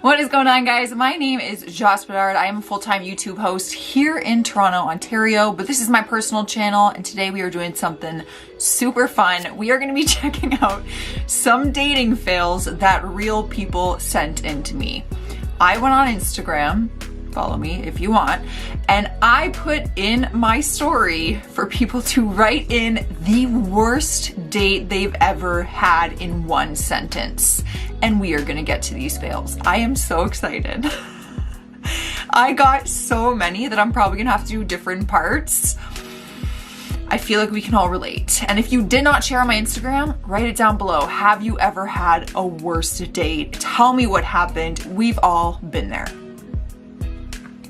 What is going on, guys? My name is Joce Bedard. I am a full-time YouTube host here in Toronto, Ontario, but this is my personal channel, and today we are doing something super fun. We are going to be checking out some dating fails that real people sent in to me. I went on Instagram, follow me if you want, and I put in my story for people to write in the worst date they've ever had in one sentence. And we are gonna get to these fails. I am so excited. I got so many that I'm probably gonna have to do different parts. I feel like we can all relate. And if you did not share on my Instagram, write it down below. Have you ever had a worst date? Tell me what happened. We've all been there.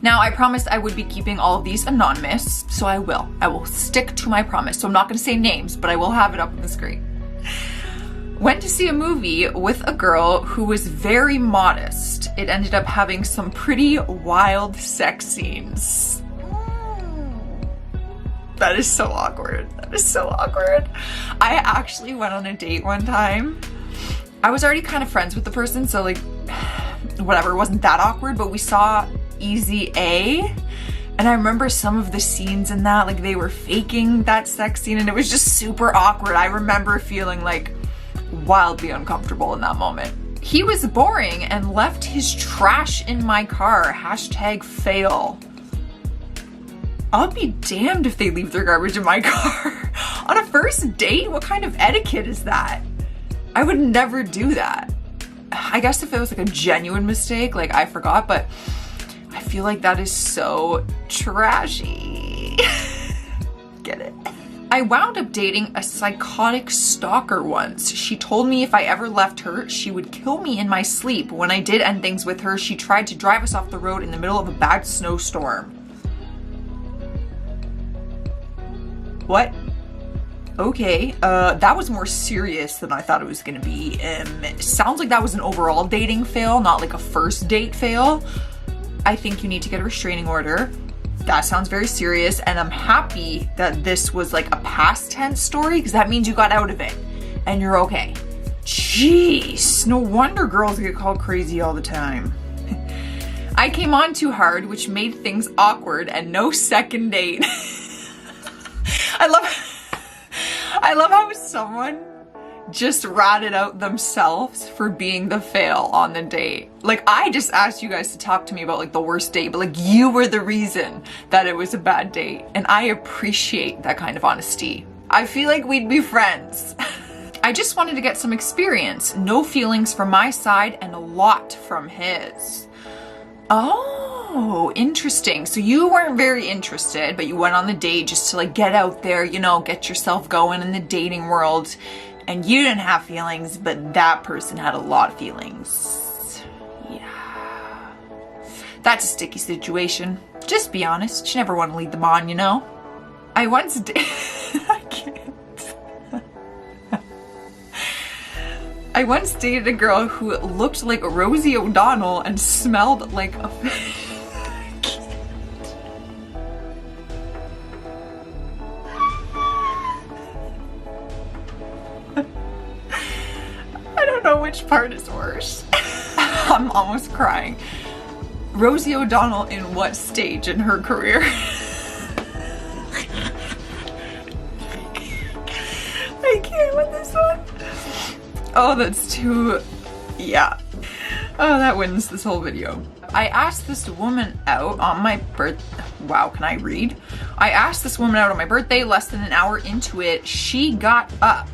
Now, I promised I would be keeping all of these anonymous, so I will. I will stick to my promise. So I'm not gonna say names, but I will have it up on the screen. Went to see a movie with a girl who was very modest. It ended up having some pretty wild sex scenes. That is so awkward. That is so awkward. I actually went on a date one time. I was already kind of friends with the person, so like, whatever, it wasn't that awkward, but we saw Easy A. And I remember some of the scenes in that, like they were faking that sex scene and it was just super awkward. I remember feeling like wildly uncomfortable in that moment. He was boring and left his trash in my car. Hashtag fail. I'll be damned if they leave their garbage in my car. On a first date? What kind of etiquette is that? I would never do that. I guess if it was like a genuine mistake, like I forgot, but I feel like that is so trashy. Get it? I wound up dating a psychotic stalker once. She told me if I ever left her, she would kill me in my sleep. When I did end things with her, she tried to drive us off the road in the middle of a bad snowstorm. What? Okay, that was more serious than I thought it was gonna be. It sounds like that was an overall dating fail, not like a first date fail. I think you need to get a restraining order. That sounds very serious, and I'm happy that this was like a past tense story because that means you got out of it and you're okay. Jeez, no wonder girls get called crazy all the time. I came on too hard, which made things awkward and no second date. I love how someone just ratted out themselves for being the fail on the date. Like, I just asked you guys to talk to me about like the worst date, but like you were the reason that it was a bad date. And I appreciate that kind of honesty. I feel like we'd be friends. I just wanted to get some experience. No feelings from my side and a lot from his. Oh, interesting. So you weren't very interested, but you went on the date just to like get out there, you know, get yourself going in the dating world. And you didn't have feelings, but that person had a lot of feelings. Yeah. That's a sticky situation. Just be honest. You never want to lead them on, you know? I once did. I can't. I once dated a girl who looked like Rosie O'Donnell and smelled like a fish. I don't know which part is worse. I'm almost crying. Rosie O'Donnell in what stage in her career? I can't with this one. Oh, that's too, yeah. Oh, that wins this whole video. I asked this woman out on my wow, can I read? I asked this woman out on my birthday. Less than an hour into it, she got up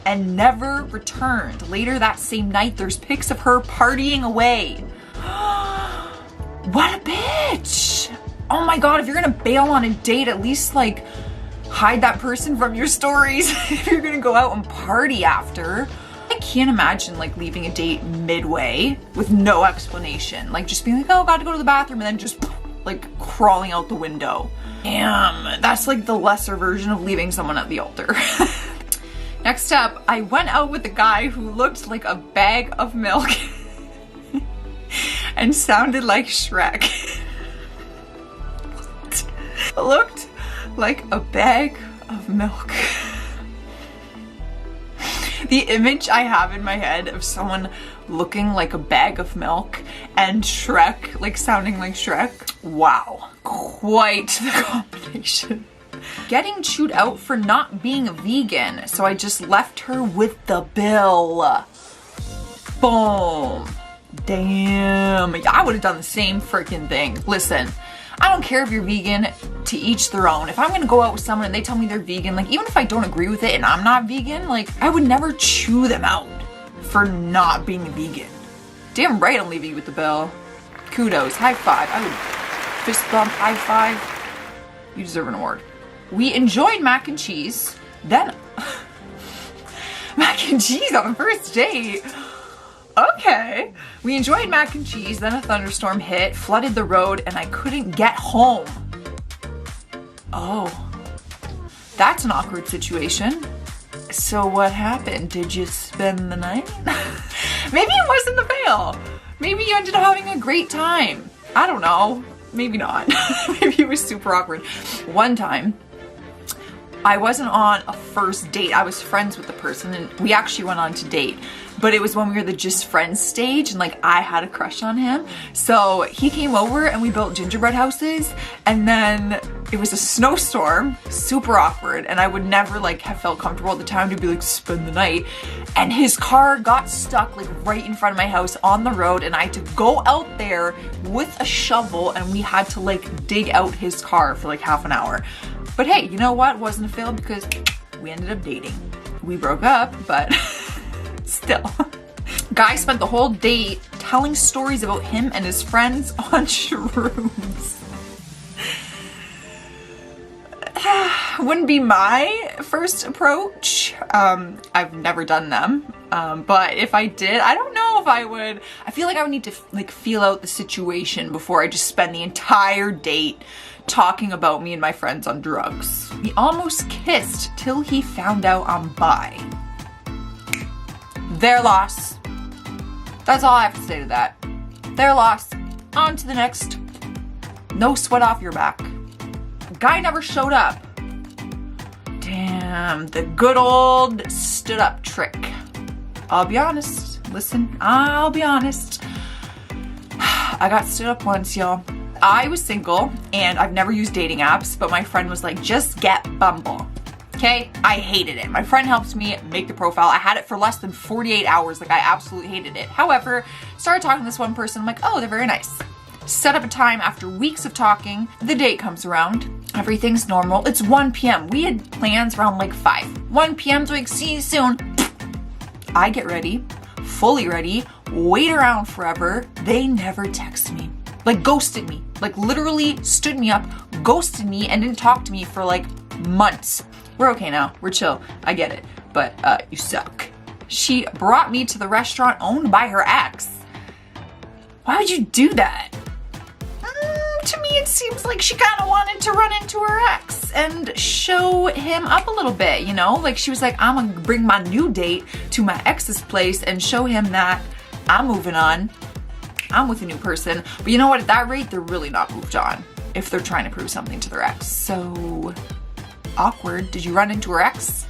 and never returned. Later that same night, there's pics of her partying away. What a bitch. Oh my God, if you're gonna bail on a date, at least like hide that person from your stories if you're gonna go out and party after. I can't imagine like leaving a date midway with no explanation. Like just being like, oh, got to go to the bathroom, and then just like crawling out the window. Damn, that's like the lesser version of leaving someone at the altar. Next up, I went out with a guy who looked like a bag of milk and sounded like Shrek. Looked like a bag of milk. The image I have in my head of someone looking like a bag of milk and Shrek, like sounding like Shrek. Wow, quite the combination. Getting chewed out for not being vegan, so I just left her with the bill. Boom. Damn. I would have done the same freaking thing. Listen, I don't care if you're vegan, to each their own. If I'm gonna go out with someone and they tell me they're vegan, like even if I don't agree with it and I'm not vegan, like I would never chew them out for not being vegan. Damn right I'm leaving you with the bill. Kudos, high five. I would fist bump, high five. You deserve an award. We enjoyed mac and cheese, then mac and cheese on the first date. Okay. We enjoyed mac and cheese, then a thunderstorm hit, flooded the road, and I couldn't get home. Oh, that's an awkward situation. So what happened? Did you spend the night? Maybe it wasn't the fail. Maybe you ended up having a great time. I don't know. Maybe not. Maybe it was super awkward. One time, I wasn't on a first date. I was friends with the person and we actually went on to date. But it was when we were the just friends stage and like I had a crush on him. So he came over and we built gingerbread houses and then it was a snowstorm, super awkward, and I would never like have felt comfortable at the time to be like spend the night. And his car got stuck like right in front of my house on the road and I had to go out there with a shovel and we had to like dig out his car for like half an hour. But hey, you know what? It wasn't a fail because we ended up dating. We broke up, but still. Guy spent the whole date telling stories about him and his friends on shrooms. Wouldn't be my first approach. I've never done them. But if I did, I don't know if I would. I feel like I would need to like feel out the situation before I just spend the entire date talking about me and my friends on drugs. We almost kissed till he found out I'm bi. Their loss. That's all I have to say to that. Their loss. On to the next. No sweat off your back. Guy never showed up. Damn, the good old stood up trick. I'll be honest. Listen, I'll be honest. I got stood up once, y'all. I was single and I've never used dating apps, but my friend was like, just get Bumble. Okay, I hated it. My friend helped me make the profile. I had it for less than 48 hours. Like I absolutely hated it. However, started talking to this one person. I'm like, oh, they're very nice. Set up a time after weeks of talking. The date comes around. Everything's normal. It's 1 p.m. We had plans around like 5. 1 p.m. so like, see you soon. I get ready, fully ready, wait around forever. They never text me. Like ghosted me. Like literally stood me up, ghosted me, and didn't talk to me for like months. We're okay now. We're chill. I get it. But you suck. She brought me to the restaurant owned by her ex. Why would you do that? To me, it seems like she kind of wanted to run into her ex and show him up a little bit, you know? Like she was like, I'm gonna bring my new date to my ex's place and show him that I'm moving on. I'm with a new person. But you know what? At that rate, they're really not moved on if they're trying to prove something to their ex. So awkward. Did you run into her ex?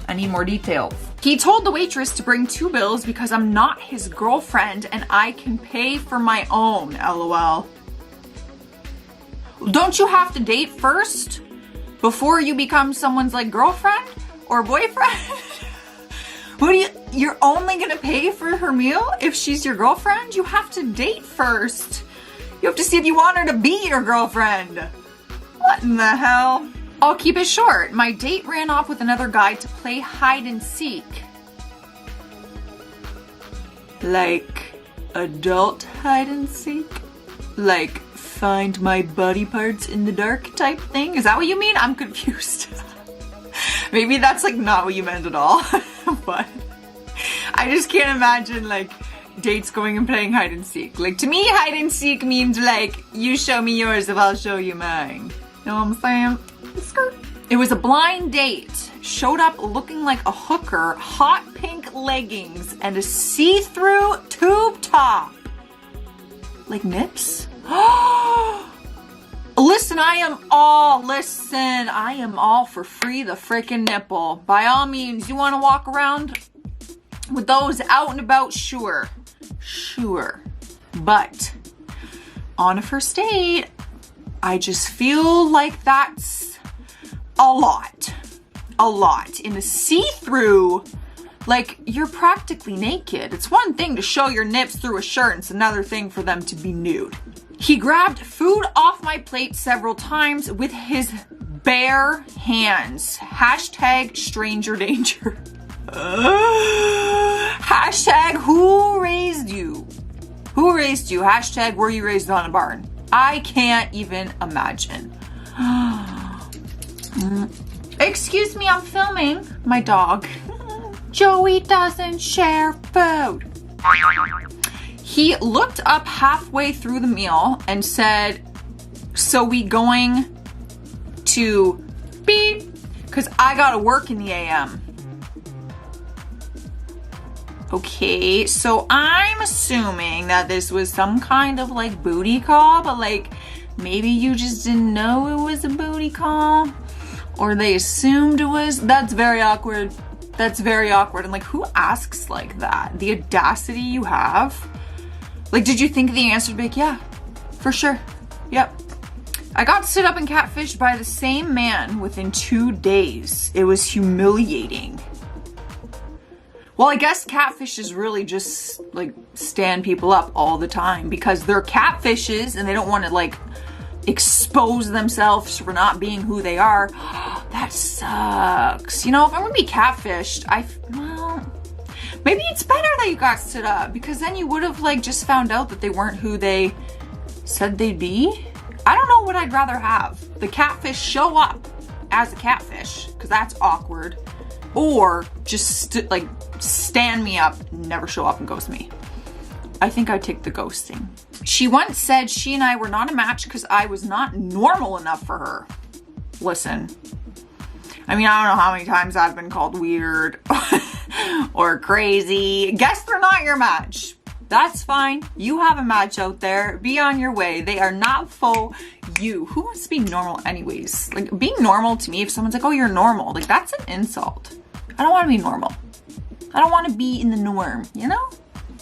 I need more details. He told the waitress to bring 2 bills because I'm not his girlfriend and I can pay for my own, LOL. Don't you have to date first before you become someone's like girlfriend or boyfriend? What do you're only gonna pay for her meal if she's your girlfriend? You have to date first. You have to see if you want her to be your girlfriend. What in the hell? I'll keep it short. My date ran off with another guy to play hide and seek. Like adult hide and seek? Like find my body parts in the dark type thing? Is that what you mean? I'm confused. Maybe that's like not what you meant at all. But I just can't imagine like dates going and playing hide and seek. Like to me, hide and seek means like you show me yours if I'll show you mine. Know what I'm saying? Skirt. It was a blind date. Showed up looking like a hooker, hot pink leggings, and a see-through tube top. Like nips? Listen, I am all for free the freaking nipple. By all means, you want to walk around with those out and about? Sure. sure. But on a first date, I just feel like that's a lot. A lot. In a see-through, like, you're practically naked. It's one thing to show your nips through a shirt, it's another thing for them to be nude. He grabbed food off my plate several times with his bare hands. Hashtag stranger danger. Hashtag who raised you? Who raised you? Hashtag were you raised on a barn? I can't even imagine. Excuse me, I'm filming. My dog. Joey doesn't share food. He looked up halfway through the meal and said, so we going to beep? Because I gotta work in the AM. Okay, so I'm assuming that this was some kind of like booty call, but like maybe you just didn't know it was a booty call, or they assumed it was. That's very awkward. That's very awkward. And like, who asks like that? The audacity you have. Like, did you think the answer would be like, yeah, for sure. Yep. I got stood up and catfished by the same man within 2 days. It was humiliating. Well, I guess catfish is really just like stand people up all the time because they're catfishes and they don't want to like expose themselves for not being who they are. That sucks. You know, if I'm gonna be catfished, well, maybe it's better that you got stood up because then you would have like just found out that they weren't who they said they'd be. I don't know what I'd rather have. The catfish show up as a catfish because that's awkward, or just like stand me up, never show up and ghost me. I think I'd take the ghosting. She once said she and I were not a match because I was not normal enough for her. Listen, I mean, I don't know how many times I've been called weird or crazy. Guess they're not your match. That's fine. You have a match out there. Be on your way. They are not for you. Who wants to be normal anyways? Like, being normal to me, if someone's like, oh, you're normal, like that's an insult. I don't want to be normal. I don't want to be in the norm, you know?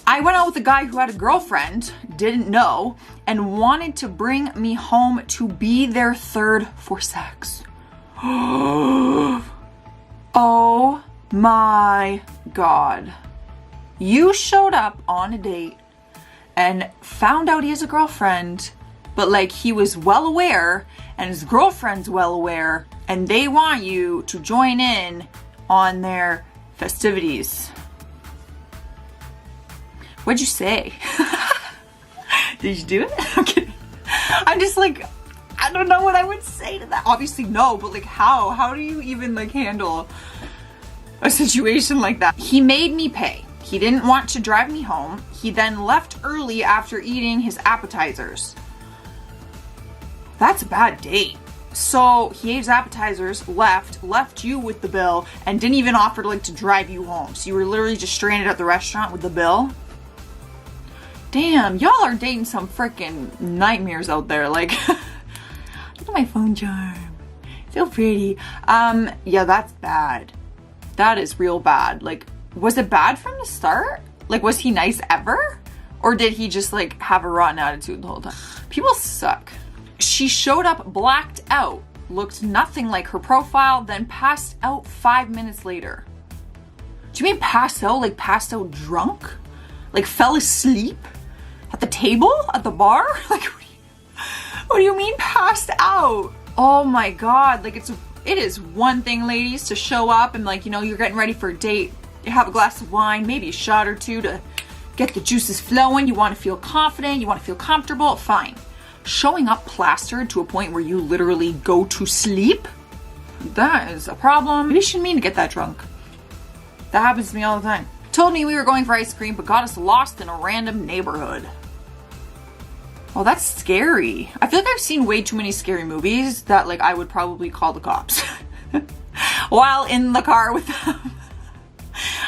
I went out with a guy who had a girlfriend, didn't know, and wanted to bring me home to be their third for sex. Oh my God. You showed up on a date and found out he has a girlfriend, but like he was well aware and his girlfriend's well aware and they want you to join in on their festivities. What'd you say? Did you do it? I'm kidding. I'm just like, I don't know what I would say to that. Obviously no, but like how? How do you even like handle a situation like that? He made me pay. He didn't want to drive me home. He then left early after eating his appetizers. That's a bad date. So he ate his appetizers, left you with the bill, and didn't even offer to like to drive you home. So you were literally just stranded at the restaurant with the bill. Damn, y'all are dating some freaking nightmares out there. Like, look at my phone charm. So pretty. Yeah, that's bad. That is real bad. Like, was it bad from the start? Like, was he nice ever? Or did he just like have a rotten attitude the whole time? People suck. She showed up blacked out, looked nothing like her profile, then passed out 5 minutes later. Do you mean passed out? Like passed out drunk? Like fell asleep? At the table? At the bar? Like, what do you mean passed out? Oh my God, like it is one thing, ladies, to show up and like, you know, you're getting ready for a date. You have a glass of wine, maybe a shot or two to get the juices flowing. You want to feel confident, you want to feel comfortable, fine. Showing up plastered to a point where you literally go to sleep? That is a problem. Maybe you shouldn't mean to get that drunk. That happens to me all the time. Told me we were going for ice cream, but got us lost in a random neighborhood. Oh, that's scary. I feel like I've seen way too many scary movies that like I would probably call the cops while in the car with them.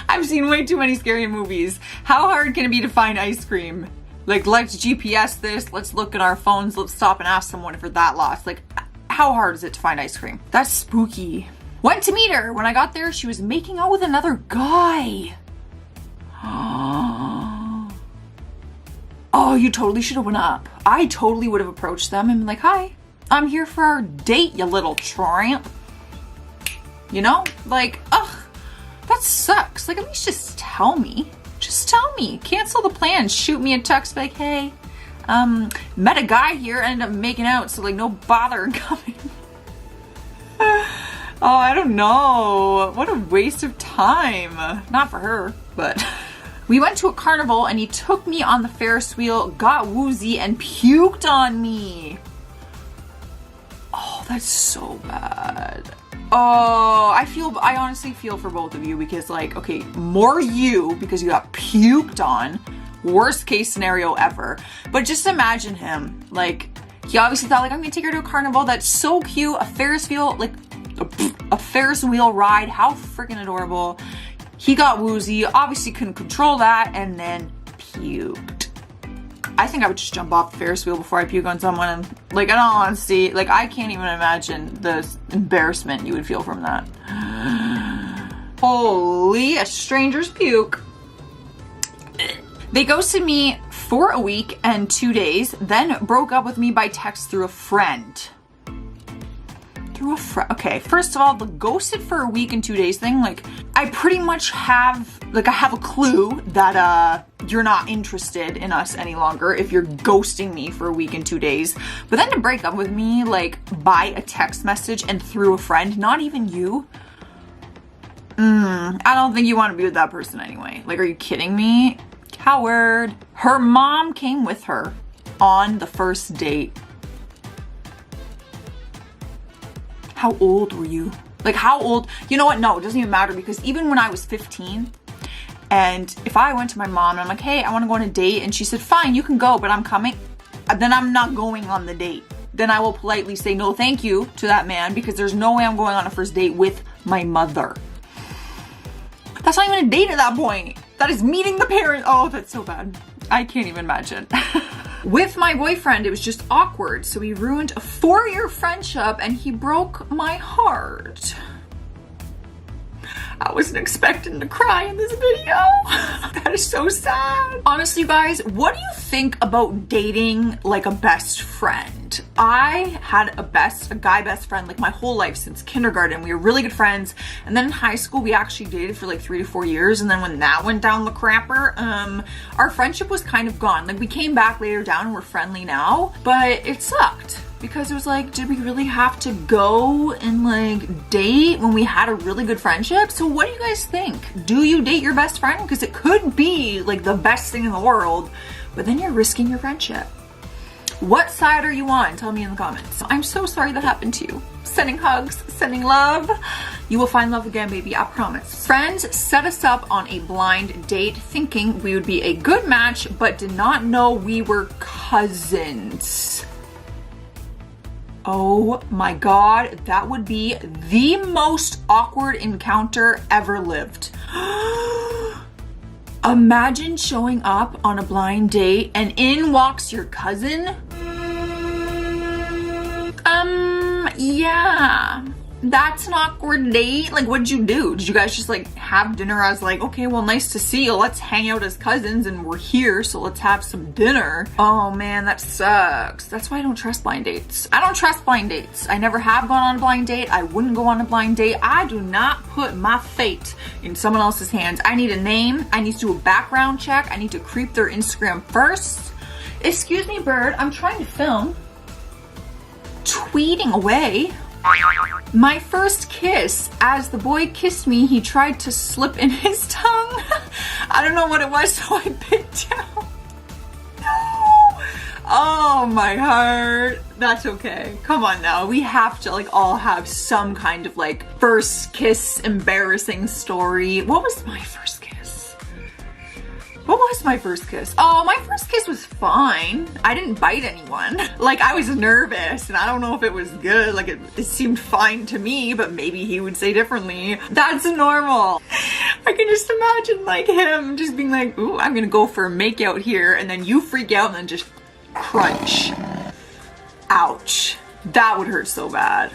I've seen way too many scary movies. How hard can it be to find ice cream? Like, let's GPS this, let's look at our phones, let's stop and ask someone if we're that lost. Like, how hard is it to find ice cream? That's spooky. Went to meet her. When I got there, she was making out with another guy. Oh, you totally should have went up. I totally would have approached them and been like, hi, I'm here for our date, you little tramp. You know? Like, ugh, that sucks. Like, at least just tell me. Just tell me. Cancel the plans. Shoot me a text like, hey, met a guy here, ended up making out, so like no bother coming. Oh, I don't know. What a waste of time. Not for her, but... We went to a carnival and he took me on the Ferris wheel, got woozy, and puked on me. Oh, that's so bad. Oh, I honestly feel for both of you because like, okay, more you because you got puked on. Worst case scenario ever. But just imagine him. Like, he obviously thought like, I'm gonna take her to a carnival. That's so cute. A Ferris wheel, like a Ferris wheel ride. How freaking adorable. He got woozy, obviously couldn't control that, and then puked. I think I would just jump off the Ferris wheel before I puke on someone. And like, in all honesty, like I can't even imagine the embarrassment you would feel from that. Holy, a stranger's puke. They ghosted me for a week and 2 days, then broke up with me by text through a friend. Okay, first of all, the ghosted for a week and 2 days thing, like, I pretty much have, like, I have a clue that, you're not interested in us any longer if you're ghosting me for a week and 2 days. But then to break up with me, like, by a text message and through a friend, not even you, I don't think you want to be with that person anyway. Like, are you kidding me? Coward. Her mom came with her on the first date. How old were you? Like how old? You know what? No, it doesn't even matter because even when I was 15 and if I went to my mom and I'm like, hey, I want to go on a date and she said, fine, you can go, but I'm coming, then I'm not going on the date. Then I will politely say no thank you to that man because there's no way I'm going on a first date with my mother. That's not even a date at that point. That is meeting the parent. Oh, that's so bad. I can't even imagine. With my boyfriend, it was just awkward, so he ruined a 4-year friendship and he broke my heart. I wasn't expecting to cry in this video. That is so sad. Honestly, you guys, what do you think about dating like a best friend? I had a guy best friend like my whole life since kindergarten. We were really good friends. And then in high school, we actually dated for like 3 to 4 years. And then when that went down the crapper, our friendship was kind of gone. Like we came back later down and we're friendly now, but it sucked. Because it was like, did we really have to go and like date when we had a really good friendship? So what do you guys think? Do you date your best friend? Because it could be like the best thing in the world, but then you're risking your friendship. What side are you on? Tell me in the comments. I'm so sorry that happened to you. Sending hugs, sending love. You will find love again, baby, I promise. Friends set us up on a blind date thinking we would be a good match, but did not know we were cousins. Oh my God, that would be the most awkward encounter ever lived. Imagine showing up on a blind date and in walks your cousin. Yeah, that's an awkward date. Like, what'd you do? Did you guys just like have dinner as like, okay, well, nice to see you. Let's hang out as cousins and we're here, so let's have some dinner. Oh man, that sucks. That's why I don't trust blind dates. I don't trust blind dates. I never have gone on a blind date. I wouldn't go on a blind date. I do not put my fate in someone else's hands. I need a name. I need to do a background check. I need to creep their Instagram first. Excuse me, bird, I'm trying to film. Tweeting away. My first kiss. As the boy kissed me, he tried to slip in his tongue. I don't know what it was, so I bit down. No. Oh, my heart. That's okay. Come on now. We have to like all have some kind of like first kiss embarrassing story. What was my first kiss? What was my first kiss? Oh, my first kiss was fine. I didn't bite anyone. Like, I was nervous and I don't know if it was good. Like, it seemed fine to me, but maybe he would say differently. That's normal. I can just imagine like him just being like, ooh, I'm gonna go for a makeout here, and then you freak out and then just crunch. Ouch. That would hurt so bad.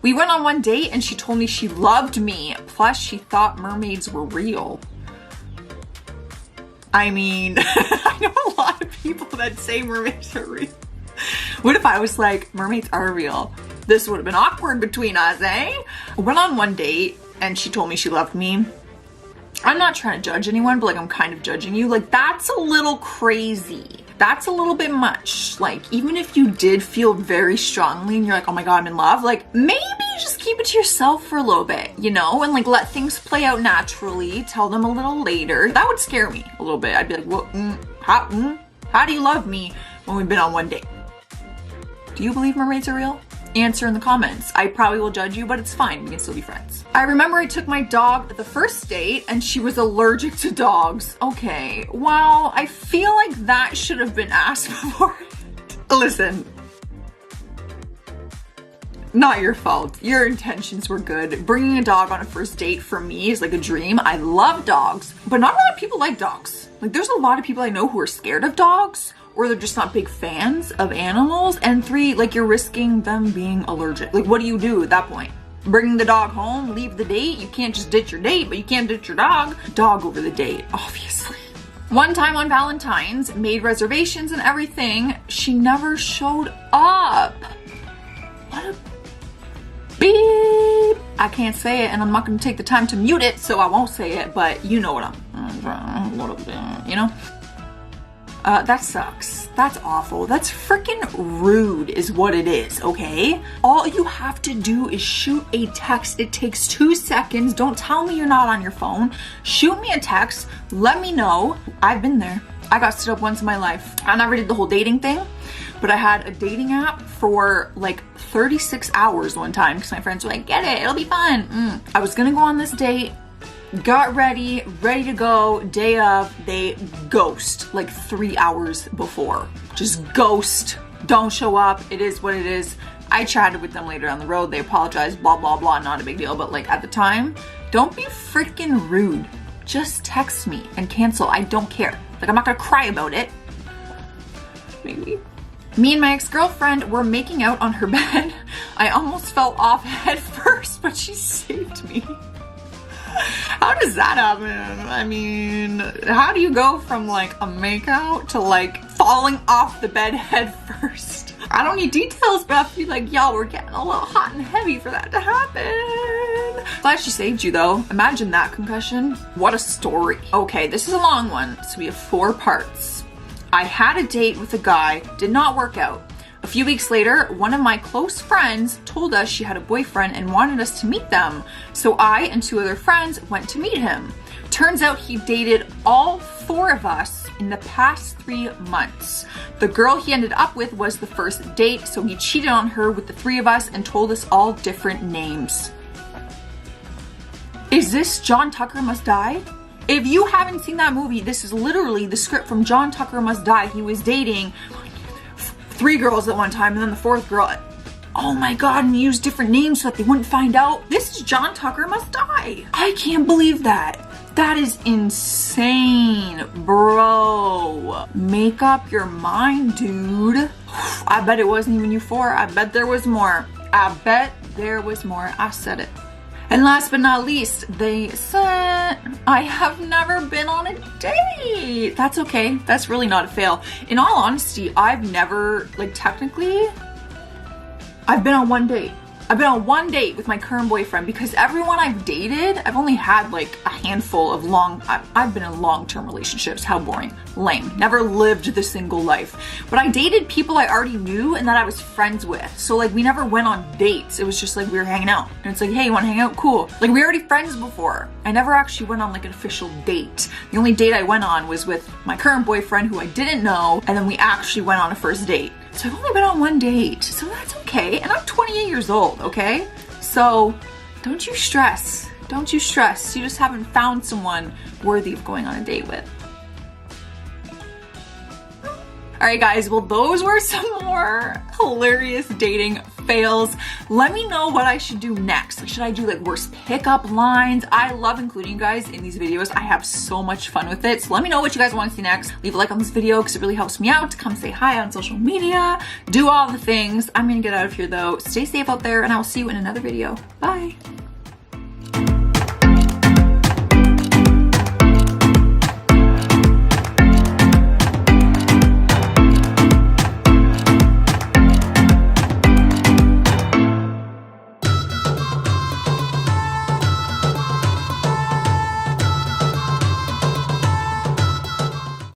We went on one date and she told me she loved me. Plus, she thought mermaids were real. I mean, I know a lot of people that say mermaids are real. What if I was like, mermaids are real? This would have been awkward between us, eh? I went on one date and she told me she loved me. I'm not trying to judge anyone, but like I'm kind of judging you. Like that's a little crazy. That's a little bit much. Like even if you did feel very strongly and you're like, oh my God, I'm in love. Like maybe just keep it to yourself for a little bit, you know? And like let things play out naturally. Tell them a little later. That would scare me a little bit. I'd be like, well, how do you love me when we've been on one date? Do you believe mermaids are real? Answer in the comments. I probably will judge you, but it's fine. We can still be friends. I remember I took my dog at the first date and she was allergic to dogs. Okay, well, I feel like that should have been asked before. Listen, not your fault. Your intentions were good. Bringing a dog on a first date for me is like a dream. I love dogs, but not a lot of people like dogs. Like there's a lot of people I know who are scared of dogs, or they're just not big fans of animals. And 3, like you're risking them being allergic. Like what do you do at that point? Bringing the dog home, leave the date? You can't just ditch your date, but you can't ditch your dog. Dog over the date, obviously. One time on Valentine's, made reservations and everything, she never showed up. What a beep. I can't say it and I'm not gonna take the time to mute it, so I won't say it, but you know what you know? That sucks. That's awful. That's freaking rude is what it is, okay? All you have to do is shoot a text. It takes 2 seconds. Don't tell me you're not on your phone. Shoot me a text. Let me know. I've been there. I got stood up once in my life. I never did the whole dating thing, but I had a dating app for like 36 hours one time because my friends were like, get it, it'll be fun. I was gonna go on this date. Got ready to go, day of, they ghost like 3 hours before. Just ghost, don't show up, it is what it is. I chatted with them later on the road, they apologized, blah, blah, blah, not a big deal. But like at the time, don't be freaking rude. Just text me and cancel, I don't care. Like I'm not gonna cry about it. Maybe. Me and my ex-girlfriend were making out on her bed. I almost fell off head first, but she saved me. How does that happen? I mean, how do you go from like a makeout to like falling off the bed head first? I don't need details, but I feel like y'all were getting a little hot and heavy for that to happen. Glad she saved you though. Imagine that concussion. What a story. Okay, this is a long one, so we have 4 parts. I had a date with a guy, did not work out. A few weeks later, one of my close friends told us she had a boyfriend and wanted us to meet them. So I and 2 other friends went to meet him. Turns out he dated all 4 of us in the past 3 months. The girl he ended up with was the first date, so he cheated on her with the 3 of us and told us all different names. Is this John Tucker Must Die? If you haven't seen that movie, this is literally the script from John Tucker Must Die. He was dating 3 girls at one time, and then the 4th girl, oh my God, and he used different names so that they wouldn't find out. This is John Tucker Must Die. I can't believe that. That is insane, bro. Make up your mind, dude. I bet it wasn't even you 4. I bet there was more. I bet there was more. I said it. And last but not least, they said, I have never been on a date. That's okay. That's really not a fail. In all honesty, I've never, like technically, I've been on one date. I've been on one date with my current boyfriend because everyone I've dated, I've only had like a handful of I've been in long-term relationships. How boring. Lame. Never lived the single life. But I dated people I already knew and that I was friends with. So like we never went on dates. It was just like we were hanging out. And it's like, hey, you wanna hang out? Cool. Like we were already friends before. I never actually went on like an official date. The only date I went on was with my current boyfriend who I didn't know, and then we actually went on a first date. So I've only been on one date, so that's okay. And I'm 28 years old, okay? So don't you stress. Don't you stress. You just haven't found someone worthy of going on a date with. All right, guys, well, those were some more hilarious dating fails. Let me know what I should do next. Like, should I do like worst pickup lines? I love including you guys in these videos. I have so much fun with it. So let me know what you guys want to see next. Leave a like on this video because it really helps me out. Come say hi on social media. Do all the things. I'm gonna get out of here though. Stay safe out there and I will see you in another video. Bye.